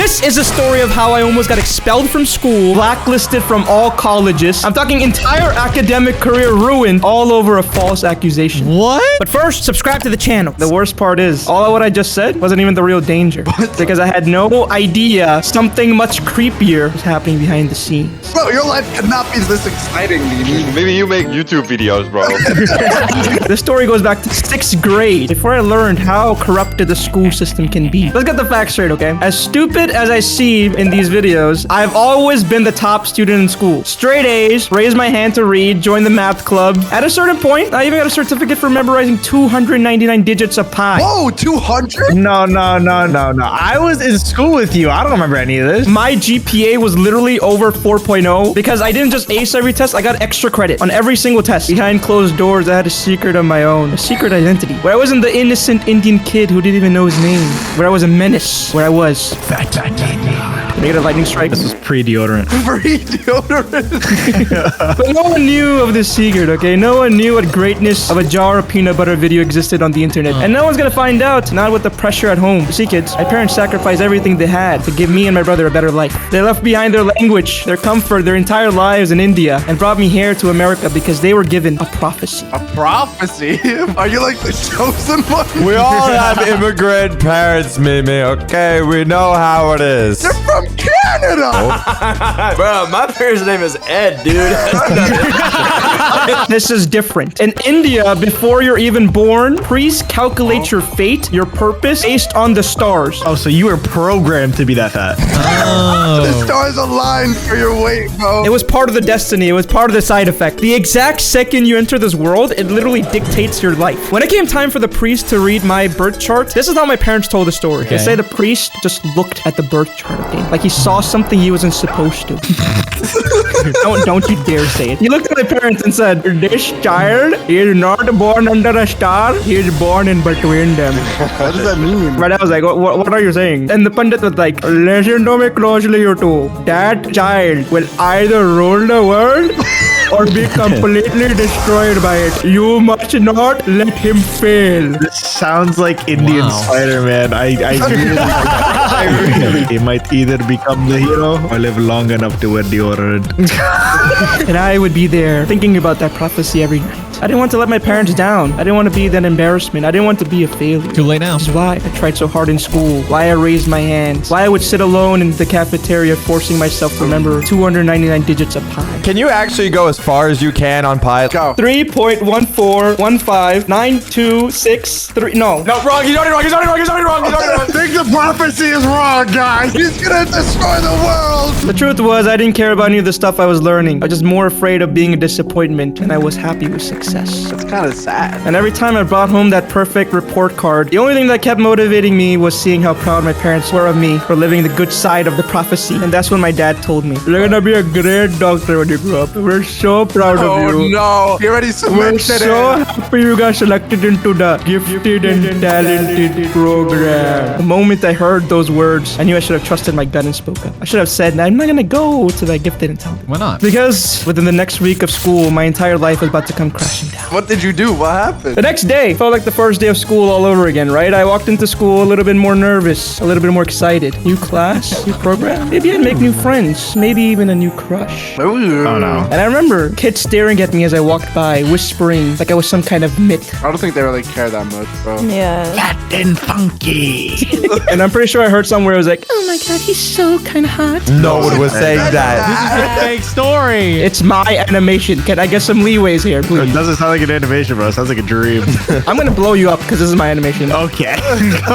This is a story of how I almost got expelled from school, blacklisted from all colleges. I'm talking entire academic career ruined all over a false accusation. What? But first, subscribe to the channel. The worst part is, all of what I just said wasn't even the real danger. Because I had no idea something much creepier was happening behind the scenes. Bro, your life cannot be this exciting, Mimi. Maybe you make YouTube videos, bro. This story goes back to 6th grade, before I learned how corrupted the school system can be. Let's get the facts straight, okay? As stupid as I seem in these videos, I've always been the top student in school. Straight A's, raised my hand to read, joined the math club. At a certain point, I even got a certificate for memorizing 299 digits of pi. Whoa, 200? No. I was in school with you. I don't remember any of this. My GPA was literally over 4.0 because I didn't just ace every test, I got extra credit on every single test. Behind closed doors, I had a secret of my own, a secret identity, where I wasn't the innocent Indian kid who didn't even know his name, where I was a menace, where I was fat. Can I get a lightning strike? This was pre-deodorant. Free deodorant. But no one knew of this secret, okay? No one knew what greatness of a jar of peanut butter video existed on the internet. And no one's gonna find out, not with the pressure at home. You see, kids, my parents sacrificed everything they had to give me and my brother a better life. They left behind their language, their comfort, their entire lives in India, and brought me here to America because they were given a prophecy. A prophecy? Are you like the chosen one? We all have immigrant parents, Mimi, okay? We know how it is. They're from Canada! Bro, my parents' name is Ed, dude. This is different. In India, before you're even born, priests calculate your fate, your purpose, based on the stars. Oh, so you were programmed to be that fat. The stars aligned for your weight, bro. It was part of the destiny. It was part of the side effect. The exact second you enter this world, it literally dictates your life. When it came time for the priest to read my birth chart, this is how my parents told the story. They say the priest just looked at the birth chart, okay? Like he saw something he wasn't supposed to. Don't you dare say it. He looked at my parents and said, "This child is not born under a star. He is born in between them." What does that mean? Right, I was like, what are you saying? And the pundit was like, "Listen to me closely, you two. That child will either rule the world or be completely destroyed by it. You must not let him fail." This sounds like Indian Spider-Man. I really, he might either become the hero or live long enough to wear deodorant. And I would be there thinking about that prophecy every night. I didn't want to let my parents down. I didn't want to be that embarrassment. I didn't want to be a failure. Too late now. This is why I tried so hard in school, why I raised my hands, why I would sit alone in the cafeteria forcing myself to remember 299 digits of pi. Can you actually go as far as you can on pi? Go. 3.1415926. No, wrong. He's already wrong. I think the prophecy is wrong, guys. He's gonna destroy the world. the truth was I didn't care about any of the stuff I was learning. I was just more afraid of being a disappointment, and I was happy with success. That's kind of sad. And every time I brought home that perfect report card, the only thing that kept motivating me was seeing how proud my parents were of me for living the good side of the prophecy. And that's when my dad told me, "You're gonna be a great doctor when you grow up. We're so proud of you. Oh no. He already We're cemented so it. happy you got selected into the gifted and talented program." The moment I heard those words, I knew I should have trusted my gut and spoke up. I should have said, "I'm not gonna go to the gifted and talented." Why not? Because within the next week of school, my entire life was about to come crashing down. What did you do? What happened? The next day felt like the first day of school all over again, right? I walked into school a little bit more nervous, a little bit more excited. New class, new program. Maybe I'd make new friends, maybe even a new crush. Oh no. And I remember kids staring at me as I walked by, whispering like I was some kind of myth. I don't think they really care that much, bro. Yeah. Fat and funky. And I'm pretty sure I heard somewhere it was like, "Oh my god, he's so kind of hot." No one was saying that. Fake story. It's my animation. Can I get some leeways here, It please? doesn't sound like an animation, bro. It sounds like a dream. I'm gonna blow you up because this is my animation. Okay.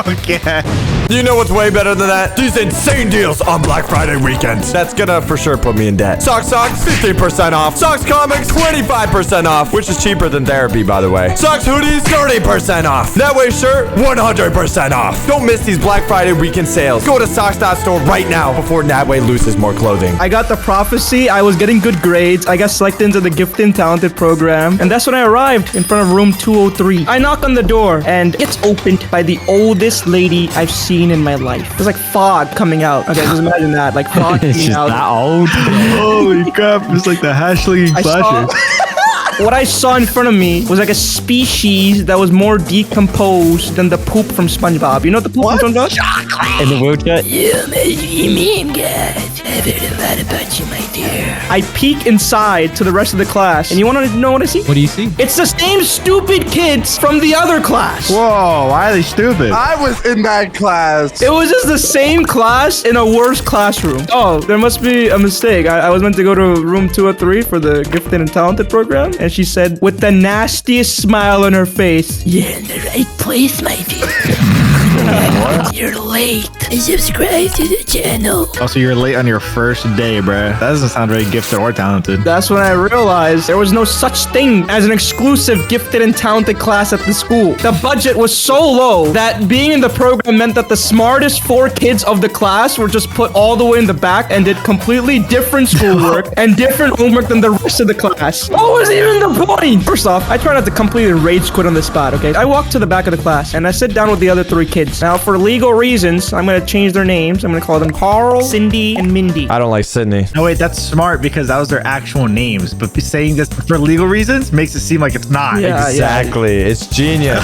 Okay. You know what's way better than that? These insane deals on Black Friday weekends. That's gonna for sure put me in debt. Socks, 15% off. Socks Comics, 25% off, which is cheaper than therapy, by the way. Socks Hoodies, 30% off. That way shirt, 100% off. Don't miss these Black Friday weekend sales. Go to socks.store right now before Natway loses more clothing. I got the prophecy. I was getting good grades. I got selected into the gifted and talented program. And that's when I arrived in front of room 203. I knock on the door and it's opened by the oldest lady I've seen in my life. There's like fog coming out. Okay, just imagine that. Like fog coming She's out. that old. Holy crap. It's like the hash slinging I saw, slasher. what I saw in front of me was like a species that was more decomposed than the poop from SpongeBob. You know the poop from SpongeBob? In the wheelchair? I peek inside to the rest of the class, and you want to know what I see? What do you see? It's the same stupid kids from the other class. Whoa, why are they stupid? I was in that class. It was just the same class in a worse classroom. Oh, there must be a mistake. I was meant to go to room 203 for the gifted and talented program, and she said, with the nastiest smile on her face, You're in the right place, my dear. You're late. Subscribe to the channel. Also, you're late on your first day, bruh. That doesn't sound very gifted or talented. that's when I realized there was no such thing as an exclusive gifted and talented class at the school. The budget was so low that being in the program meant that the smartest 4 kids of the class were just put all the way in the back and did completely different schoolwork and different homework than the rest of the class. What was even the point? First off, I try not to completely rage quit on the spot, okay? I walk to the back of the class and I sit down with the other 3 kids. Now, for legal reasons, I'm going to change their names. I'm going to call them Carl, Cindy, and Mindy. I don't like Sydney. No, wait, that's smart because that was their actual names. But saying this for legal reasons makes it seem like it's not. Yeah. Exactly. It's genius.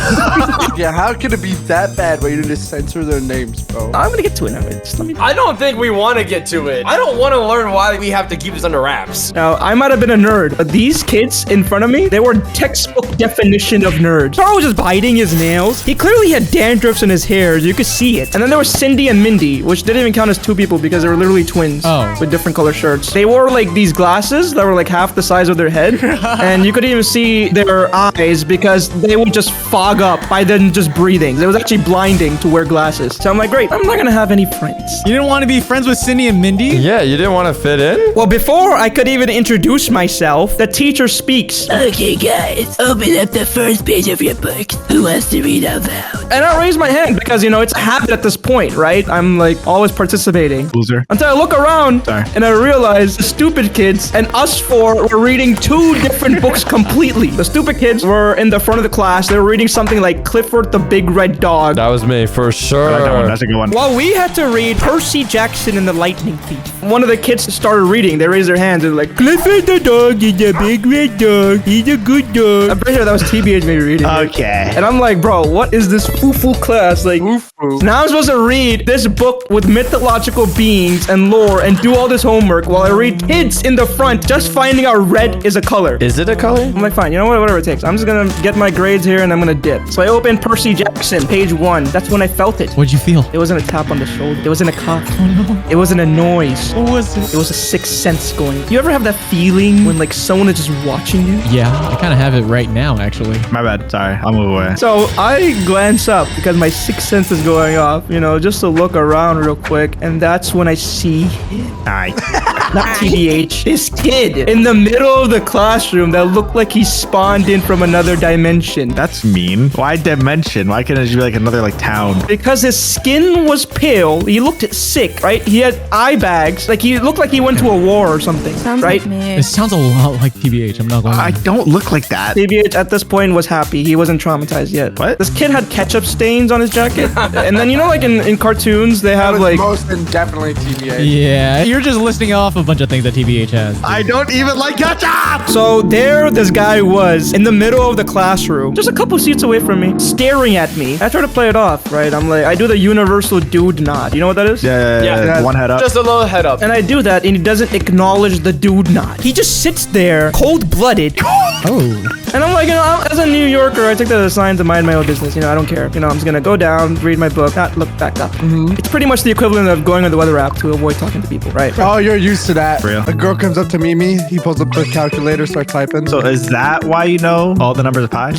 Yeah, how could it be that bad where you just censor their names, bro? I'm going to get to it now. Just let me... I don't think we want to get to it. I don't want to learn why we have to keep this under wraps. Now, I might have been a nerd, but these kids in front of me, they were textbook definition of nerds. Carl was just biting his nails. He clearly had dandruffs in his hair. You could see it. And then there was Cindy and Mindy, which didn't even count as 2 people because they were literally twins with different color shirts. They wore like these glasses that were like half the size of their head. And you could even see their eyes because they would just fog up by them just breathing. It was actually blinding to wear glasses. So I'm like, great, I'm not going to have any friends. You didn't want to be friends with Cindy and Mindy? Yeah, you didn't want to fit in? Well, before I could even introduce myself, the teacher speaks. Okay, guys, open up the first page of your book. Who wants to read out loud? And I raise my hand because, you know, it's a habit at this point, right? I'm like always participating. Loser. Until I look around Sorry. and I realize the stupid kids and us 4 were reading 2 different books completely. The stupid kids were in the front of the class. They were reading something like Clifford the Big Red Dog. That was me, for sure. I like that one. That's a good one. While we had to read Percy Jackson and the Lightning Thief. One of the kids started reading. They raised their hands. They were like, Clifford the dog is a big red dog. He's a good dog. I'm pretty sure that was TBH maybe reading it. Okay. And I'm like, bro, what is this foo-foo class? Like, now I'm supposed to read this book with mythological beings and lore and do all this homework while I read kids in the front just finding out red is a color. Is it a color? I'm like, fine, you know what, whatever it takes. I'm just gonna get my grades here and I'm gonna dip. So I opened Percy Jackson, page 1. That's when I felt it. What'd you feel? It wasn't a tap on the shoulder. It wasn't a cough. Oh no. It wasn't a noise. What was it? It was a sixth sense going. You ever have that feeling when like someone is just watching you? Yeah, I kind of have it right now, actually. My bad. Sorry. I'll move away. So I glance up because my sixth sense is going off, you know, just to look around real quick. And that's when I see him. Alright. Not TBH. This kid in the middle of the classroom that looked like he spawned in from another dimension. That's mean. Why dimension? Why can't it just be like another like town? Because his skin was pale. He looked sick, right? He had eye bags. Like he looked like he went to a war or something, Sounds right? like me. This sounds a lot like TBH. I'm not going I to. don't look like that. TBH at this point was happy. He wasn't traumatized yet. What? This kid had ketchup stains on his jacket. And then, you know, like in cartoons, they That have was like... most definitely TBA. Yeah, you're just listing off a bunch of things that TBH has. I don't even like ketchup! So there this guy was in the middle of the classroom, just a couple seats away from me, staring at me. I try to play it off, right? I'm like, I do the universal dude nod. You know what that is? Yeah. One head up. Just a little head up. And I do that, and he doesn't acknowledge the dude nod. He just sits there, cold-blooded. Oh. And I'm like, you know, as a New Yorker, I take that as a sign to mind my own business. You know, I don't care. You know, I'm just gonna go down, read my book, not look back up. It's pretty much the equivalent of going on the weather app to avoid talking to people, right? Oh, you're used to that. Real. A girl comes up to Mimi, he pulls up the calculator, starts typing. So is that why you know all the numbers of pi?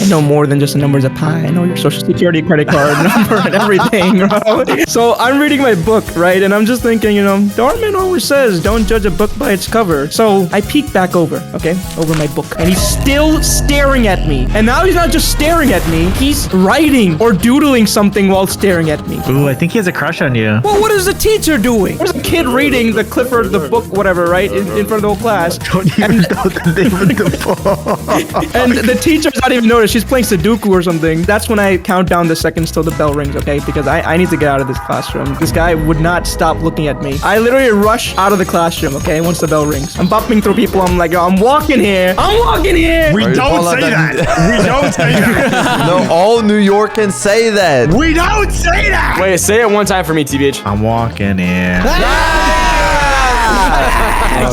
I know more than just the numbers of pi. I know your social security credit card number and everything, bro. So I'm reading my book, right? And I'm just thinking, you know, Darman always says, don't judge a book by its cover. So I peek back over, okay, over my book. And he's still staring at me. And now he's not just staring at me. He's writing or doodling something while staring at me. Ooh, I think he has a crush on you. Well, what is the teacher doing? There's a kid reading the Clifford, the book, whatever, right? In front of the whole class. Don't even know the name of the book. And the teacher's not even noticed. She's playing Sudoku or something. That's when I count down the seconds till the bell rings, okay? Because I need to get out of this classroom. This guy would not stop looking at me. I literally rush out of the classroom, okay? Once the bell rings. I'm bumping through people. I'm like, yo, I'm walking here. I'm walking here. We don't say that. We don't say that. No, all New Yorkers say that. We don't say that. Wait, say it one time for me, TBH. I'm walking in.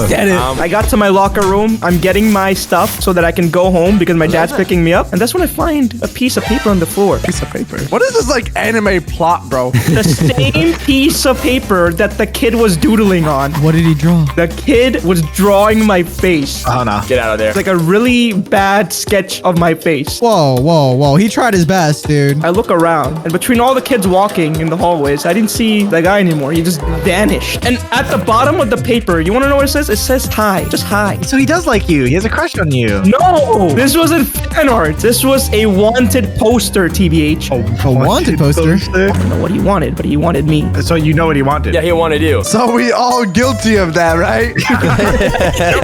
Get it. I got to my locker room. I'm getting my stuff so that I can go home because my dad's picking me up. And that's when I find a piece of paper on the floor. Piece of paper. What is this like anime plot, bro? The same piece of paper that the kid was doodling on. What did he draw? The kid was drawing my face. Oh, no. Get out of there. It's like a really bad sketch of my face. Whoa, whoa, whoa. He tried his best, dude. I look around, and between all the kids walking in the hallways, I didn't see the guy anymore. He just vanished. And at the bottom of the paper, you want to know what it says? It says hi. Just hi. So he does like you. He has a crush on you. No! This wasn't fan art. This was a wanted poster, TBH. A wanted poster. I don't know what he wanted, but he wanted me. So you know what he wanted. Yeah, he wanted you. So we all guilty of that, right?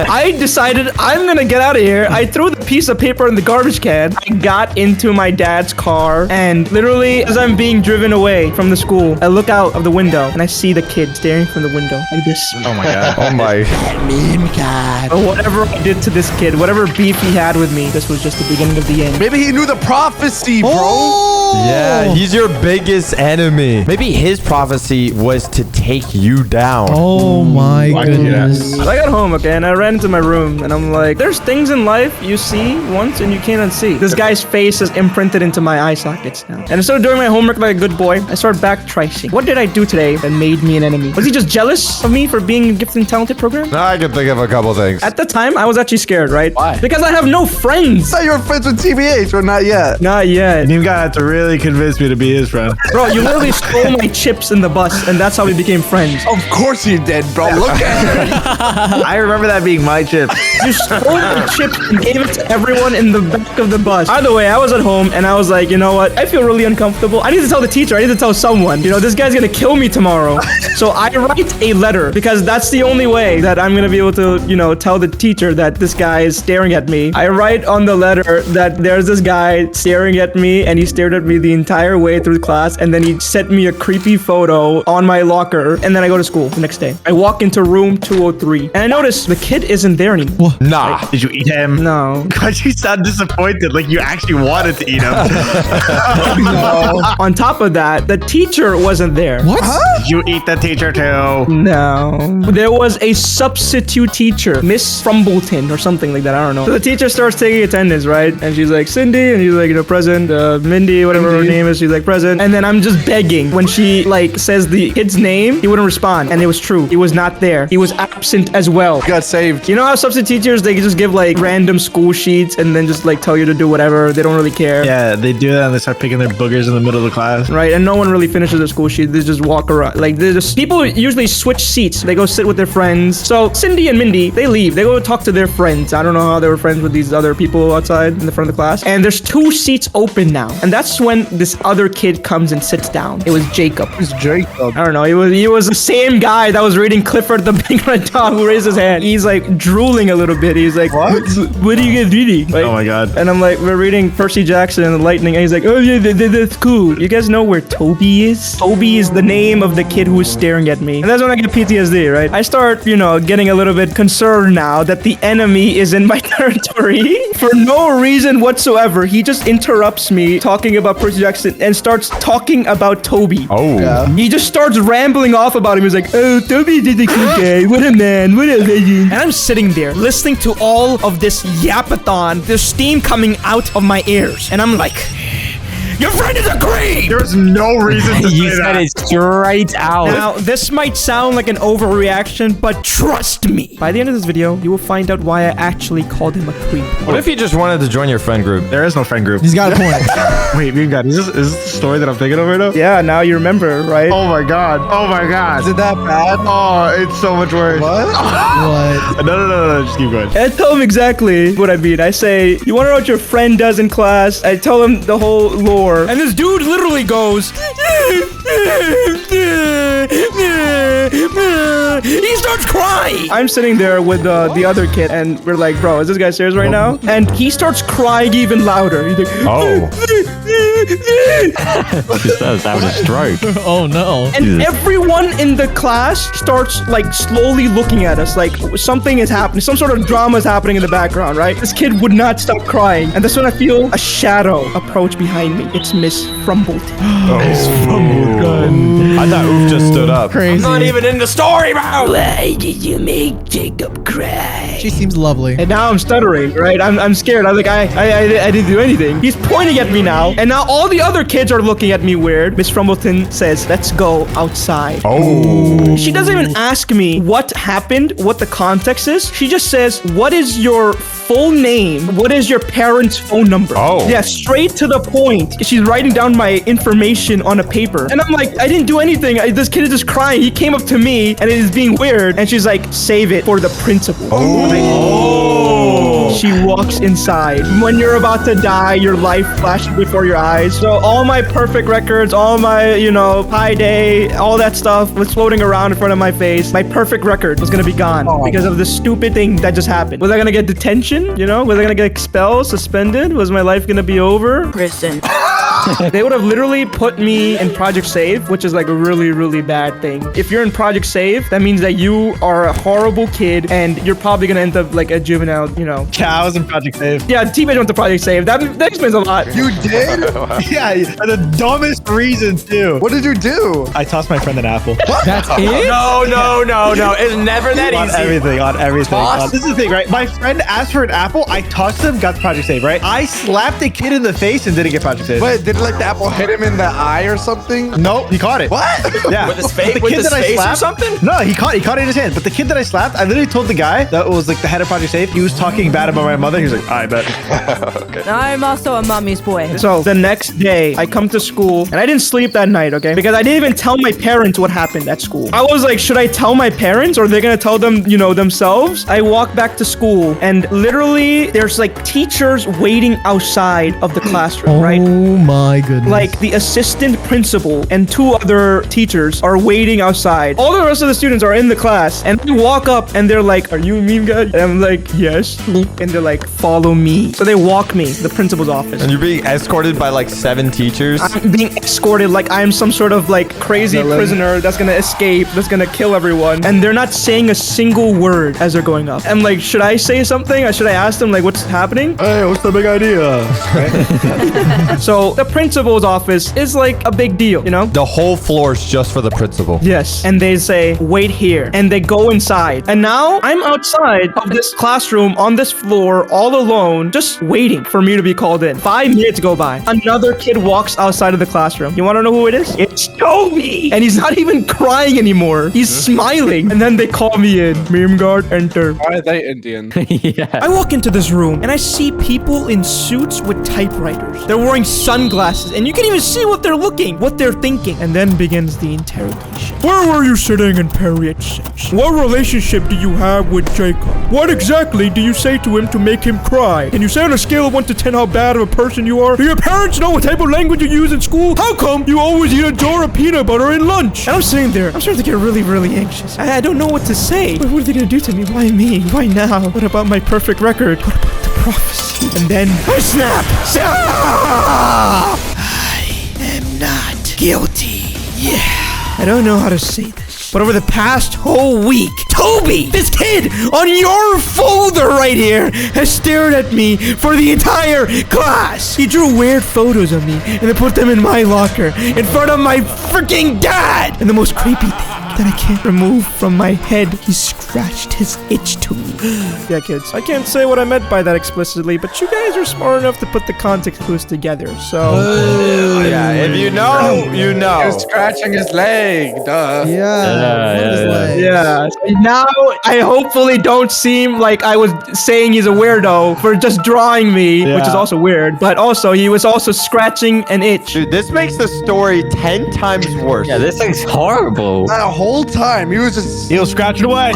I decided I'm gonna get out of here. I threw the piece of paper in the garbage can. I got into my dad's car, and literally, as I'm being driven away from the school, I look out of the window, and I see the kid staring from the window like this. Oh my god. Oh my. Or whatever I did to this kid, whatever beef he had with me, this was just the beginning of the end. Maybe he knew the prophecy, bro. Oh! Yeah, he's your biggest enemy. Maybe his prophecy was to take you down. Oh my goodness. I got home, okay, and I ran into my room, and I'm like, there's things in life you see once and you can't unsee. This guy's face is imprinted into my eye sockets now. And instead of doing my homework like a good boy, I started backtracing. What did I do today that made me an enemy? Was he just jealous of me for being in gifted and talented program? I can think of a couple things. At the time, I was actually scared, right? Why? Because I have no friends. I thought you were friends with TBH, but not yet. Not yet. You got to really convince me to be his friend. Bro, you literally stole my chips in the bus, and that's how we became friends. Of course you did, bro. Look at it. I remember that being my chip. You stole the chip and gave it to everyone in the back of the bus. Either way, I was at home, and I was like, you know what? I feel really uncomfortable. I need to tell the teacher. I need to tell someone. You know, this guy's gonna kill me tomorrow. So I write a letter, because that's the only way that I'm gonna be able to, you know, tell the teacher that this guy is staring at me. I write on the letter that there's this guy staring at me, and he stared at me the entire way through class, and then he sent me a creepy photo on my locker, and then I go to school the next day. I walk into room 203, and I notice the kid isn't there anymore. Nah. Did you eat him? No. God, you sound disappointed. Like you actually wanted to eat him. On top of that, the teacher wasn't there. What? Did you eat the teacher too? No. There was a substitute teacher, Miss Frumbleton or something like that. I don't know. So the teacher starts taking attendance, right? And she's like, Cindy, and he's like, you know, present. Mindy, whatever her name is, she's like, present. And then I'm just begging. When she like says the kid's name, he wouldn't respond. And it was true. He was not there. He was absent as well. Got saved. You know how substitute teachers, they just give like random school sheets and then just like tell you to do whatever. They don't really care. Yeah, they do that and they start picking their boogers in the middle of the class. Right, and no one really finishes their school sheet. They just walk around. Like, they just people usually switch seats. They go sit with their friends. So Cindy and Mindy, they leave. They go talk to their friends. I don't know how they were friends with these other people outside in the front of the class. And there's 2 seats open now. And that's when this other kid comes and sits down. It was Jacob. Who's Jacob? I don't know. He was the same guy that was reading Clifford the Big Red Dog who raised his hand. He's like drooling a little bit. He's like, what are you guys reading? Like, Oh my god. and I'm like, we're reading Percy Jackson and the Lightning. And he's like, oh yeah, that's cool. You guys know where Toby is? Toby is the name of the kid who is staring at me. And that's when I get PTSD, right? I start, you know, getting a little bit concerned now that the enemy is in my territory. For no reason whatsoever, he just interrupts me talking about Percy Jackson and starts talking about Toby. Oh. Yeah. He just starts rambling off about him. He's like, oh, Toby did the cool guy. What a man. What a legend. And I'm sitting there listening to all of this yapathon. There's steam coming out of my ears. And I'm like, your friend is agreeing. There's no reason to You say said that. it straight out. Now, this might sound like an overreaction, but trust me. By the end of this video, you will find out why I actually called him a creep. What if he just wanted to join your friend group? There is no friend group. He's got a point. Wait, MEMEGOD, is this the story that I'm thinking of right now? Yeah, now you remember, right? Oh my god. Oh my god. Is it that bad? Oh, it's so much worse. What? What? No. Just keep going. I tell him exactly what I mean. I say, you want to know what your friend does in class? I tell him the whole lore. floor, and this dude literally goes. He starts crying. I'm sitting there with the other kid, and we're like, bro, is this guy serious right now? And he starts crying even louder. He's like, Oh. That's having a stroke. Oh no. and everyone in the class starts like slowly looking at us, like something is happening, some sort of drama is happening in the background, right? This kid would not stop crying, and that's when I feel a shadow approach behind me. It's Miss Frumbleton. I thought Oof just stood up. Crazy. I'm not even in the story, bro. Why did you make Jacob cry? She seems lovely. And now I'm stuttering, right? I'm scared. I'm like, I didn't do anything. He's pointing at me now, and now all the other kids are looking at me weird. Miss Frumbleton says, let's go outside. Oh. She doesn't even ask me what happened, what the context is. She just says, what is your full name? What is your parents' phone number? Oh. Yeah, straight to the point. She's writing down my information on a paper. And I'm like, I didn't do anything. This kid is just crying. He came up to me and it is being weird. And she's like, save it for the principal. She walks inside. When you're about to die, your life flashes before your eyes. So all my perfect records, all my, high day, all that stuff was floating around in front of my face. My perfect record was going to be gone because of this stupid thing that just happened. Was I going to get detention? Was I going to get expelled, suspended? Was my life going to be over? Prison. They would have literally put me in Project Save, which is like a really, really bad thing. If you're in Project Save, that means that you are a horrible kid and you're probably going to end up like a juvenile, Cows in Project Save. Yeah, T-Base went to Project Save. That explains a lot. You did? Yeah, the dumbest reason too. What did you do? I tossed my friend an apple. That's it? No. It's never that On easy. everything. Toss? This is the thing, right? My friend asked for an apple. I tossed him, got Project Save, right? I slapped a kid in the face and didn't get Project Save. Wait, did like the apple hit him in the eye or something? Nope, he caught it. What? Yeah. With his face? The With kid his that I face or slapped- something? No, he caught it in his hand. But the kid that I slapped, I literally told the guy that was like the head of Project Save. He was talking bad about my mother. He was like, I bet. I'm also a mommy's boy. So the next day, I come to school and I didn't sleep that night, okay? Because I didn't even tell my parents what happened at school. I was like, should I tell my parents or are they gonna tell them, themselves? I walk back to school and literally there's like teachers waiting outside of the classroom, right? Oh my goodness. Like the assistant principal and 2 other teachers are waiting outside. All the rest of the students are in the class and they walk up and they're like, are you a meme guy? And I'm like, yes. And they're like, follow me. So they walk me to the principal's office. And you're being escorted by like 7 teachers? I'm being escorted like I'm some sort of like crazy prisoner that's gonna escape, that's gonna kill everyone. And they're not saying a single word as they're going up. I'm like, should I say something? Or should I ask them like what's happening? Hey, what's the big idea? So the principal's office is like a big deal, The whole floor is just for the principal. Yes. And they say, wait here. And they go inside. And now I'm outside of this classroom on this floor all alone, just waiting for me to be called in. 5 minutes go by. Another kid walks outside of the classroom. You want to know who it is? It's Toby. And he's not even crying anymore. He's smiling. And then they call me in. MEMEGOD, enter. Why are they Indian? Yeah. I walk into this room and I see people in suits with typewriters. They're wearing sunglasses and you can even see what they're thinking. And then begins the interrogation. Where were you sitting in period 6? What relationship do you have with Jacob? What exactly do you say to him to make him cry? Can you say on a scale of 1 to 10 how bad of a person you are? Do your parents know what type of language you use in school? How come you always eat a jar of peanut butter in lunch? And I'm sitting there. I'm starting to get really, really anxious. I don't know what to say. What are they going to do to me? Why me? Why now? What about my perfect record? What about the prophecy? And then I snap. I am not guilty. Yeah. I don't know how to say this, but over the past whole week, Toby, this kid on your folder right here, has stared at me for the entire class. He drew weird photos of me and then put them in my locker in front of my freaking dad. And the most creepy thing that I can't remove from my head, he scratched his itch to me. Yeah, kids, I can't say what I meant by that explicitly, but you guys are smart enough to put the context clues together, so... Yeah, if you know, you know. He was scratching his leg, duh. Yeah. So now I hopefully don't seem like I was saying he's a weirdo for just drawing me, which is also weird. But also he was also scratching an itch. Dude, this makes the story 10 times worse. Yeah, this thing's horrible. That whole time, he was just... He'll scratch it away.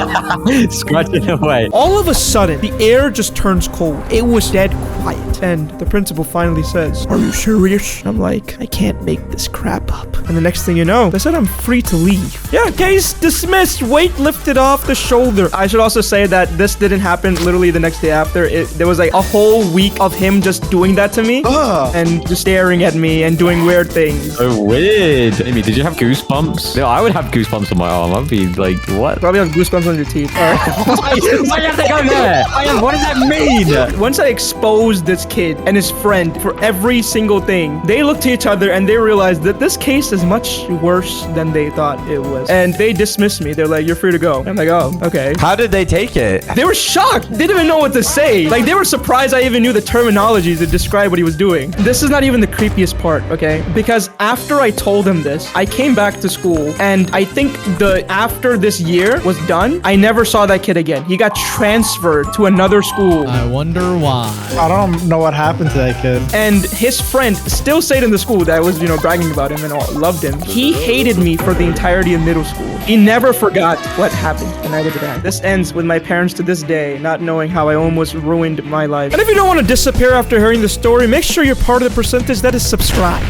Scratching away. All of a sudden, the air just turns cold. It was dead quiet. end, the principal finally says, "Are you serious?" I'm like, I can't make this crap up. And the next thing you know, they said I'm free to leave. Yeah, case dismissed. Weight lifted off the shoulder. I should also say that this didn't happen literally the next day after. There was like a whole week of him just doing that to me and just staring at me and doing weird things. So weird. Amy, did you have goosebumps? No, I would have goosebumps on my arm. I'd be like, what? Probably have goosebumps on your teeth. All right. Why do you have to go there? What does that mean? Once I exposed this kid and his friend for every single thing, they looked to each other and they realized that this case is much worse than they thought it was. And they dismissed me. They're like, "You're free to go." I'm like, "Oh, okay." How did they take it? They were shocked. They didn't even know what to say. Like, they were surprised I even knew the terminology to describe what he was doing. This is not even the creepiest part, okay? Because after I told him this, I came back to school, and I think after this year was done, I never saw that kid again. He got transferred to another school. I wonder why. I don't know what happened to that kid. And his friend still stayed in the school that was, bragging about him and all, loved him. He hated me for the entirety of middle school. He never forgot what happened the night of the that. This ends with my parents to this day not knowing how I almost ruined my life. And if you don't want to disappear after hearing the story, make sure you're part of the percentage that is subscribed.